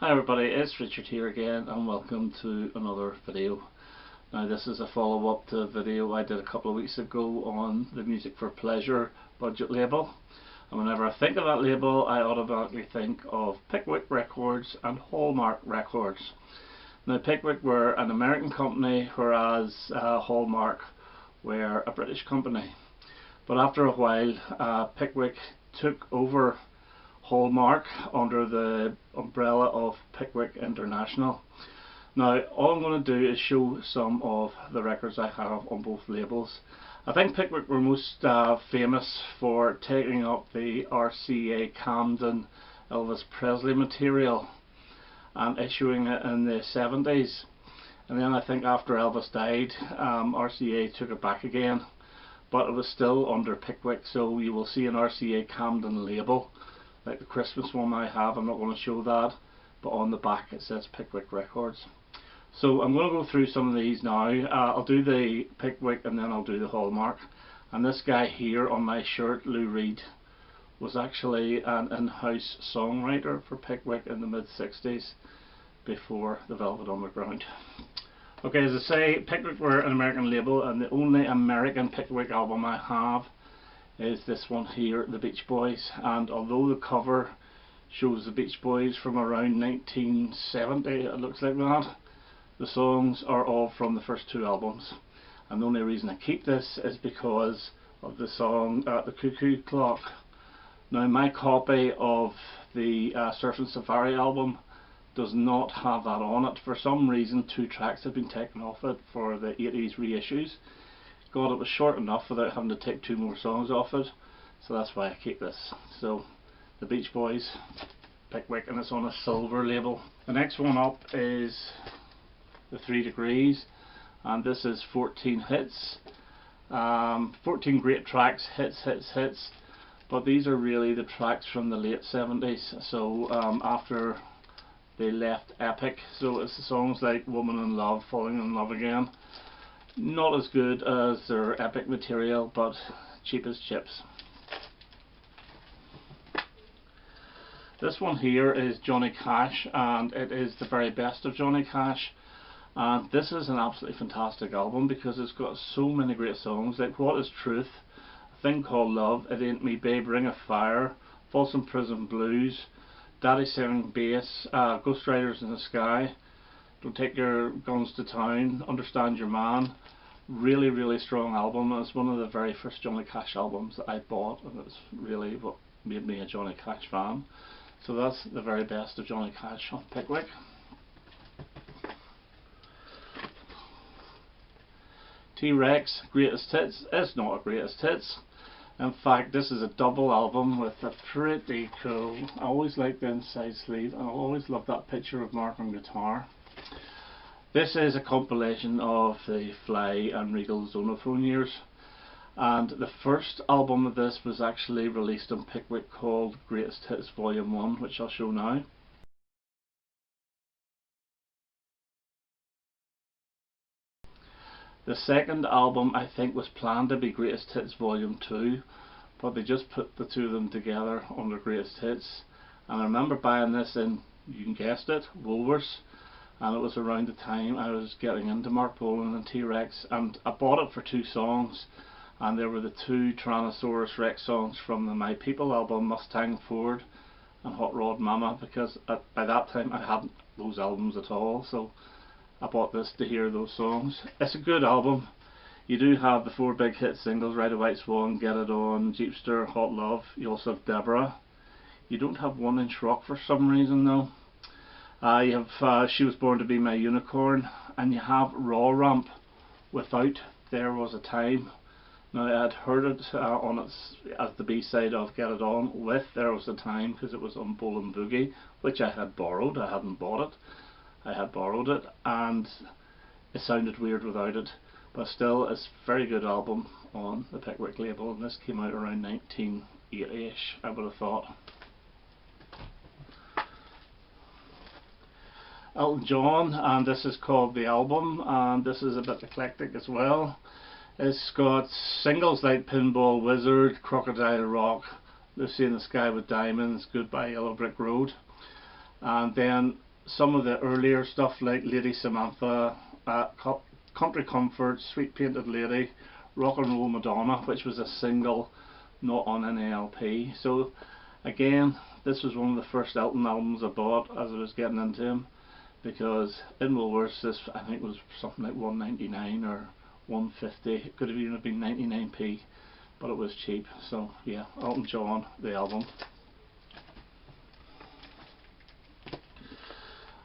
Hi everybody, it's Richard here again and welcome to another video. Now this is a follow-up to a video I did a couple of weeks ago on the Music for Pleasure budget label. And whenever I think of that label I automatically think of Pickwick Records and Hallmark Records. Now Pickwick were an American company, whereas Hallmark were a British company. But after a while Pickwick took over Hallmark under the umbrella of Pickwick International. Now all I'm going to do is show some of the records I have on both labels. I think Pickwick were most famous for taking up the RCA Camden Elvis Presley material and issuing it in the 70s, and then I think after Elvis died RCA took it back again, but it was still under Pickwick, so you will see an RCA Camden label like the Christmas one I have. I'm not going to show that, but on the back it says Pickwick Records. So I'm going to go through some of these now. I'll do the Pickwick and then I'll do the Hallmark. And this guy here on my shirt, Lou Reed, was actually an in-house songwriter for Pickwick in the mid-60s before the Velvet Underground. Okay, as I say, Pickwick were an American label, and the only American Pickwick album I have is this one here, The Beach Boys. And although the cover shows the Beach Boys from around 1970, it looks like that, the songs are all from the first two albums. And the only reason I keep this is because of the song The Cuckoo Clock. Now my copy of the Surf and Safari album does not have that on it. For some reason 2 tracks have been taken off it for the 80s reissues. God, it was short enough without having to take 2 more songs off it, so that's why I keep this. So the Beach Boys, Pickwick, and it's on a silver label. The next one up is the 3 Degrees, and this is 14 hits, 14 great tracks, hits, but these are really the tracks from the late 70s, so after they left Epic. So it's the songs like Woman in Love, Falling in Love Again. Not as good as their Epic material, but cheap as chips. This one here is Johnny Cash, and it is the very best of Johnny Cash. And this is an absolutely fantastic album because it's got so many great songs, like What Is Truth, A Thing Called Love, It Ain't Me Babe, Ring of Fire, Folsom Prison Blues, Daddy Singing Bass, Ghost Riders in the Sky, Don't Take Your Guns to Town, Understand Your Man. Really strong album. It's one of the very first Johnny Cash albums that I bought, and it's really what made me a Johnny Cash fan. So that's the very best of Johnny Cash on Pickwick. T-Rex, Greatest Hits. It's not a Greatest Hits. In fact, this is a double album with a pretty cool, I always like the inside sleeve, and I always love that picture of Mark on guitar. This is a compilation of the Fly and Regal Zonophone years, and the first album of this was actually released on Pickwick called Greatest Hits Volume 1, which I'll show now. The second album I think was planned to be Greatest Hits Volume 2, but they just put the 2 of them together under Greatest Hits. And I remember buying this in, you can guess it, Woolworths. And it was around the time I was getting into Mark Bolan and T-Rex, and I bought it for 2 songs, and there were the 2 Tyrannosaurus Rex songs from the My People album, Mustang Ford and Hot Rod Mama, because by that time I hadn't those albums at all, so I bought this to hear those songs. It's a good album. You do have the 4 big hit singles, Ride a White Swan, Get It On, Jeepster, Hot Love. You also have Deborah. You don't have 1 Inch Rock for some reason though. You have She Was Born to Be My Unicorn, and you have Raw Ramp without There Was a Time. Now I had heard it on its as the B-side of Get It On with There Was a Time because it was on Bowling Boogie, which I had borrowed. I hadn't bought it. I had borrowed it, and it sounded weird without it, but still it's a very good album on the Pickwick label, and this came out around 1980ish, I would have thought. Elton John, and this is called The Album, and this is a bit eclectic as well. It's got singles like Pinball Wizard, Crocodile Rock, Lucy in the Sky with Diamonds, Goodbye Yellow Brick Road, and then some of the earlier stuff like Lady Samantha, Country Comfort, Sweet Painted Lady, Rock and Roll Madonna, which was a single, not on any LP. So again, this was one of the first Elton albums I bought as I was getting into him, because in Woolworths this I think was something like $1.99 or $1.50. It could have even been 99p, but it was cheap. So yeah, Elton John, the album.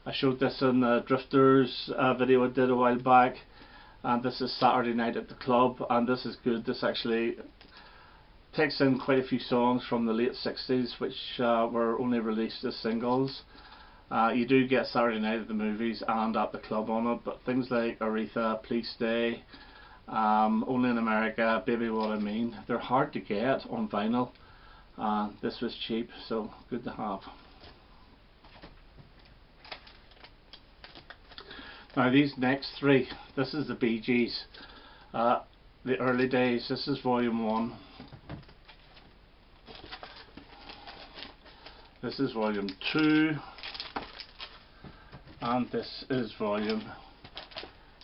I showed this in the Drifters video I did a while back, and this is Saturday Night at the Club, and this is good. This actually takes in quite a few songs from the late 60s which were only released as singles. You do get Saturday Night at the Movies and At the Club on it, but things like Aretha, Please Stay, Only in America, Baby What I Mean, they're hard to get on vinyl, and this was cheap, so good to have. Now these next three, this is the Bee Gees, the early days. This is volume 1. This is volume 2. And this is volume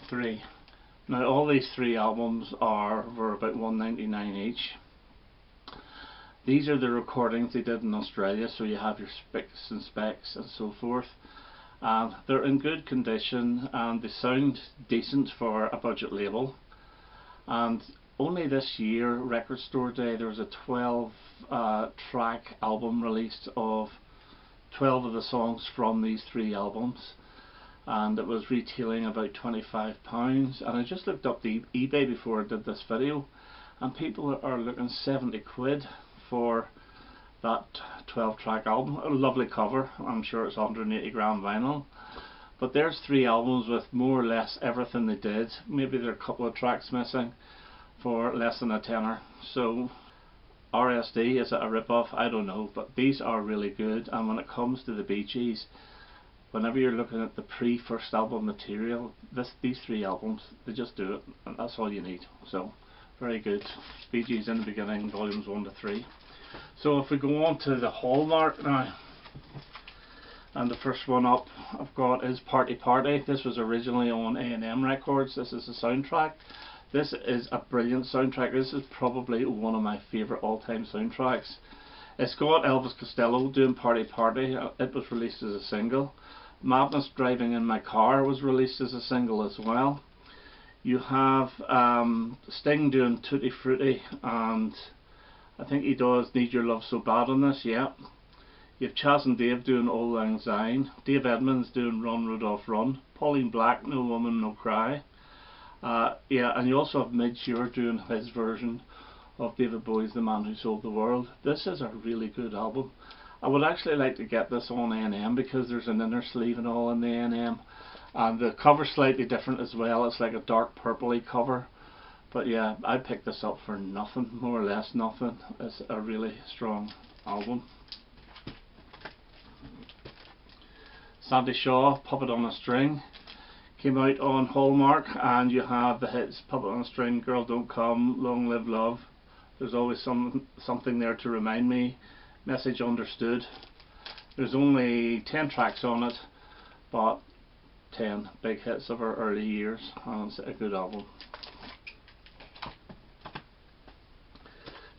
3. Now all these 3 albums were about $1.99 each. These are the recordings they did in Australia, so you have your spics and specs and so forth. And they're in good condition and they sound decent for a budget label. And only this year, Record Store Day, there was a 12 track album released of 12 of the songs from these 3 albums, and it was retailing about £25. And I just looked up the eBay before I did this video, and people are looking 70 quid for that 12 track album. A lovely cover. I'm sure it's 180 gram vinyl, but there's 3 albums with more or less everything they did. Maybe there are a couple of tracks missing, for less than a tenner. So RSD, is it a rip-off? I don't know, but these are really good. And when it comes to the Bee Gees, whenever you're looking at the pre-first album material, these 3 albums, they just do it, and that's all you need. So very good. Bee Gees in the Beginning, volumes 1 to 3. So if we go on to the Hallmark now, and the first one up I've got is Party Party. This was originally on A&M Records. This is the soundtrack. This is a brilliant soundtrack. This is probably one of my favourite all-time soundtracks. It's got Elvis Costello doing Party Party. It was released as a single. Madness Driving in My Car was released as a single as well. You have Sting doing Tutti Frutti, and I think he does Need Your Love So Bad on this, yeah. You have Chaz and Dave doing Auld Lang Syne, Dave Edmunds doing Run Rudolph Run, Pauline Black, No Woman No Cry. Yeah, and you also have Midge Ure doing his version of David Bowie's The Man Who Sold the World. This is a really good album. I would actually like to get this on A&M because there's an inner sleeve and all in the A&M, and the cover's slightly different as well. It's like a dark purpley cover. But yeah, I picked this up for nothing, more or less nothing. It's a really strong album. Sandy Shaw, Puppet on a String, came out on Hallmark, and you have the hits Puppet on a String, Girl Don't Come, Long Live Love, There's Always Something There to Remind Me, Message Understood. There's only 10 tracks on it, but 10 big hits of our early years, and it's a good album.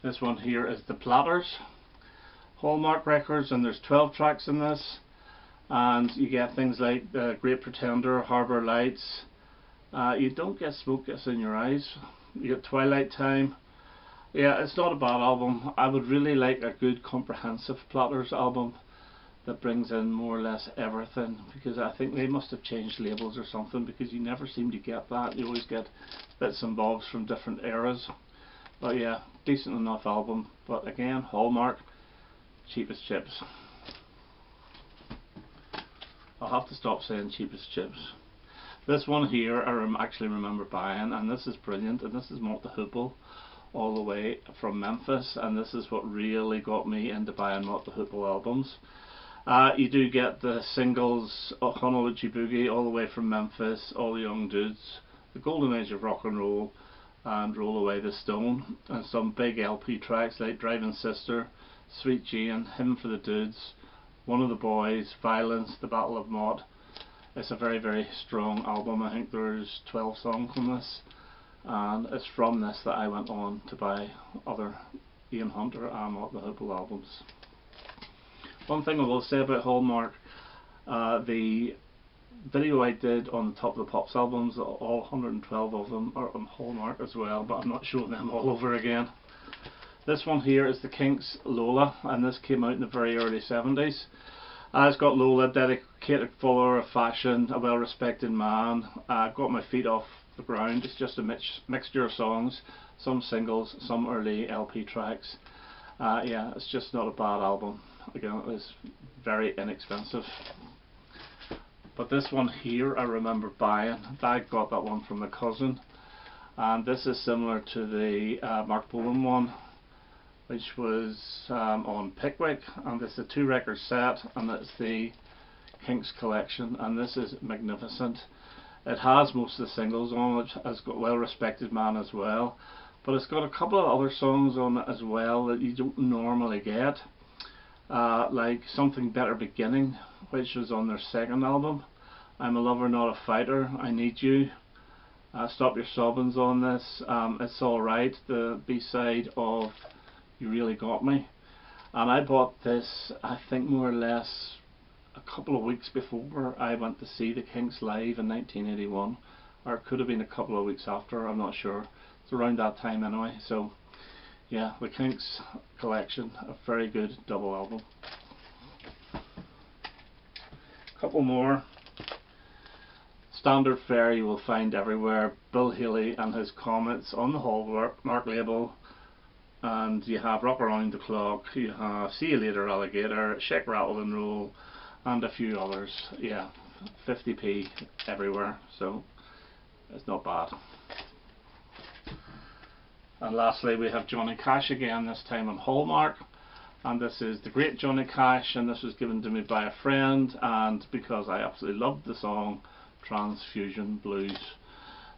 This one here is The Platters, Hallmark Records, and there's 12 tracks in this, and you get things like Great Pretender, Harbour Lights. You don't get Smoke Gets in Your Eyes. You get Twilight Time. Yeah, it's not a bad album. I would really like a good comprehensive Platters album that brings in more or less everything, because I think they must have changed labels or something, because you never seem to get that. You always get bits and bobs from different eras. But yeah, decent enough album. But again, Hallmark, cheap as chips. I'll have to stop saying cheap as chips. This one here I actually remember buying, and this is brilliant, and this is Mott the Hoople, all the way from Memphis, and this is what really got me into buying Mott the Hoople albums. You do get the singles, Honolulu Boogie, all the way from Memphis, All the Young Dudes, The Golden Age of Rock and Roll, and Roll Away the Stone, and some big LP tracks like Driving Sister, Sweet Jane, Hymn for the Dudes, One of the Boys, Violence, The Battle of Mott, It's a very, very strong album. I think there's 12 songs on this, and it's from this that I went on to buy other Ian Hunter and What the Hoople albums. One thing I will say about Hallmark, the video I did on the Top of the Pops albums, all 112 of them are on Hallmark as well, but I'm not showing them all over again. This one here is the Kinks' Lola, and this came out in the very early 70s. It's got Lola, dedicated follower of fashion, a well-respected man. Got my feet off the ground. It's just a mixture of songs, some singles, some early LP tracks. Yeah, it's just not a bad album. Again, it was very inexpensive. But this one here I remember buying. I got that one from my cousin, and this is similar to the Mark Bolan one, which was on Pickwick, and this is a 2-record set, and it's the Kinks collection, and this is magnificent. It has most of the singles on it. It's got Well Respected Man as well, but it's got a couple of other songs on it as well that you don't normally get, like Something Better Beginning, which was on their second album. I'm a Lover Not a Fighter, I Need You, Stop Your Sobbin's on this, It's Alright, the B-side of You Really Got Me. And I bought this, I think more or less a couple of weeks before I went to see the Kinks live in 1981, or it could have been a couple of weeks after, I'm not sure. It's around that time anyway. So yeah, the Kinks collection, a very good double album. Couple more. Standard fare you will find everywhere. Bill Haley and his Comets on the Hallmark label. And you have Rock Around the Clock, you have See You Later Alligator, Shake, Rattle and Roll, and a few others. Yeah, 50p everywhere, so it's not bad. And lastly we have Johnny Cash again, this time on Hallmark, and this is The Great Johnny Cash, and this was given to me by a friend, and because I absolutely loved the song Transfusion Blues.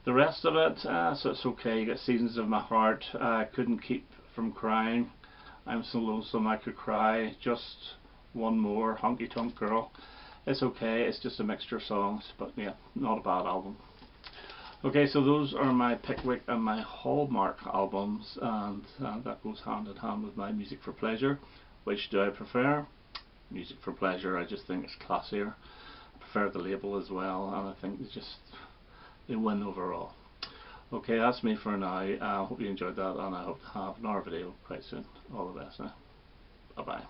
The rest of it, so it's okay. You get Seasons of My Heart, Couldn't Keep From Crying, I'm So Lonesome I Could Cry, Just One More, Honky Tonk Girl. It's okay, it's just a mixture of songs, but yeah, not a bad album. Okay, so those are my Pickwick and my Hallmark albums, and that goes hand in hand with my Music for Pleasure. Which do I prefer? Music for Pleasure, I just think it's classier. I prefer the label as well, and I think they win overall. Okay, that's me for now. I hope you enjoyed that, and I hope to have another video quite soon. All the best now. Bye bye.